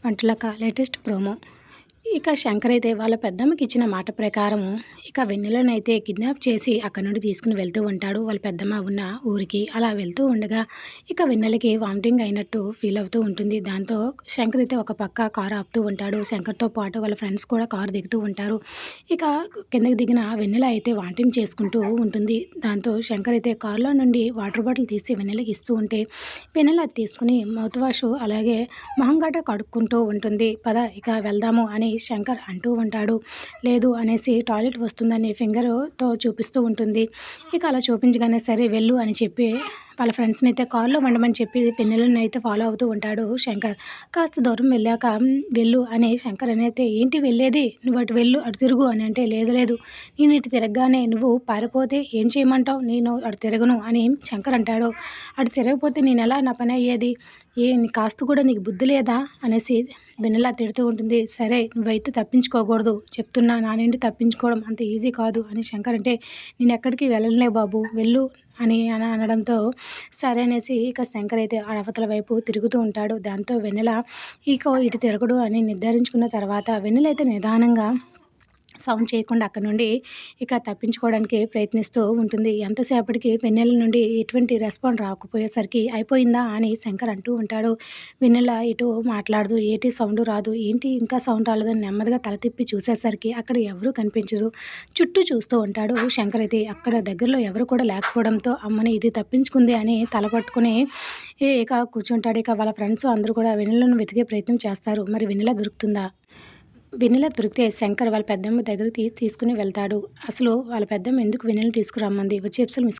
వంటలక latest promo. ఇక శంకర్ అయితే వాళ్ళ పెద్దమ్మకి ఇచ్చిన మాట ప్రకారము ఇక వెన్నెలనైతే కిడ్నాప్ చేసి అక్కడి నుండి తీసుకుని వెళ్తూ ఉంటాడు వాళ్ళ పెద్దమ్మ ఉన్న ఊరికి. అలా వెళ్తూ ఉండగా ఇక వెన్నెలకి వామిటింగ్ అయినట్టు ఫీల్ అవుతూ ఉంటుంది. దాంతో శంకర్ అయితే ఒక పక్క కారు ఆపుతూ ఉంటాడు. శంకర్తో పాటు వాళ్ళ ఫ్రెండ్స్ కూడా కారు దిగుతూ ఉంటారు. ఇక కిందకి దిగిన వెన్నెల అయితే వామిటింగ్ చేసుకుంటూ ఉంటుంది. దాంతో శంకర్ అయితే కారులో నుండి వాటర్ బాటిల్ తీసి వెన్నెలకి ఇస్తూ ఉంటే వెన్నెల అది తీసుకుని మౌత్ వాష్ అలాగే మొహం గట్ట కడుక్కుంటూ ఉంటుంది. పద ఇక వెళ్దాము అని శంకర్ అంటూ ఉంటాడు. లేదు అనేసి టాయిలెట్ వస్తుందని ఫింగర్తో చూపిస్తూ ఉంటుంది. ఇక అలా చూపించగానే సరే వెళ్ళు అని చెప్పి వాళ్ళ ఫ్రెండ్స్ని అయితే కారులో ఉండమని చెప్పి వెన్నెలని అయితే ఫాలో అవుతూ ఉంటాడు శంకర్. కాస్త దూరం వెళ్ళాక వెళ్ళు అని శంకర్ అని అయితే ఏంటి వెళ్ళేది, నువ్వు అటు వెళ్ళు అటు తిరుగు అని అంటే లేదు లేదు నేను ఇటు తిరగగానే నువ్వు పారిపోతే ఏం చేయమంటావు, నేను అటు తిరగను అని శంకర్ అంటాడు. అటు తిరగకపోతే నేను ఎలా నా పని అయ్యేది, కాస్త కూడా నీకు బుద్ధి లేదా అనేసి వెన్నెల తిడుతూ ఉంటుంది. సరే నువ్వైతే తప్పించుకోకూడదు చెప్తున్నా, నా నుండి తప్పించుకోవడం అంత ఈజీ కాదు అని శంకర్ అంటే నేను ఎక్కడికి వెళ్ళలే బాబు వెళ్ళు అని అనడంతో సరే అనేసి ఇక శంకర్ అయితే ఆ అవతల వైపు తిరుగుతూ ఉంటాడు. దాంతో వెన్నెల ఇక ఇటు తిరగడు అని నిర్ధారించుకున్న తర్వాత వెన్నెల అయితే నిదానంగా సౌండ్ చేయకుండా అక్కడ నుండి ఇక తప్పించుకోవడానికి ప్రయత్నిస్తూ ఉంటుంది. ఎంతసేపటికి వెన్నెల నుండి ఎటువంటి రెస్పాండ్ రాకపోయేసరికి అయిపోయిందా అని శంకర్ అంటూ ఉంటాడు. వెన్నెల ఇటు మాట్లాడదు, ఏటి సౌండ్ రాదు, ఏంటి ఇంకా సౌండ్ రాలేదని నెమ్మదిగా తల తిప్పి చూసేసరికి అక్కడ ఎవరూ కనిపించదు. చుట్టూ చూస్తూ ఉంటాడు శంకర్ అయితే. అక్కడ దగ్గరలో ఎవరు కూడా లేకపోవడంతో అమ్మని ఇది తప్పించుకుంది అని తల పట్టుకుని ఇక కూర్చుంటాడు. ఇక వాళ్ళ ఫ్రెండ్స్ అందరూ కూడా వెన్నెలను వెతికే ప్రయత్నం చేస్తారు. మరి వెన్నెల దొరుకుతుందా? వెన్నెల దొరికితే శంకర్ వాళ్ళ పెద్దమ్మ దగ్గరికి తీసుకుని వెళ్తాడు. అసలు వాళ్ళ పెద్దమ్మ ఎందుకు వెన్నెలను తీసుకురమ్మంది వచ్చే ఎపిసోడ్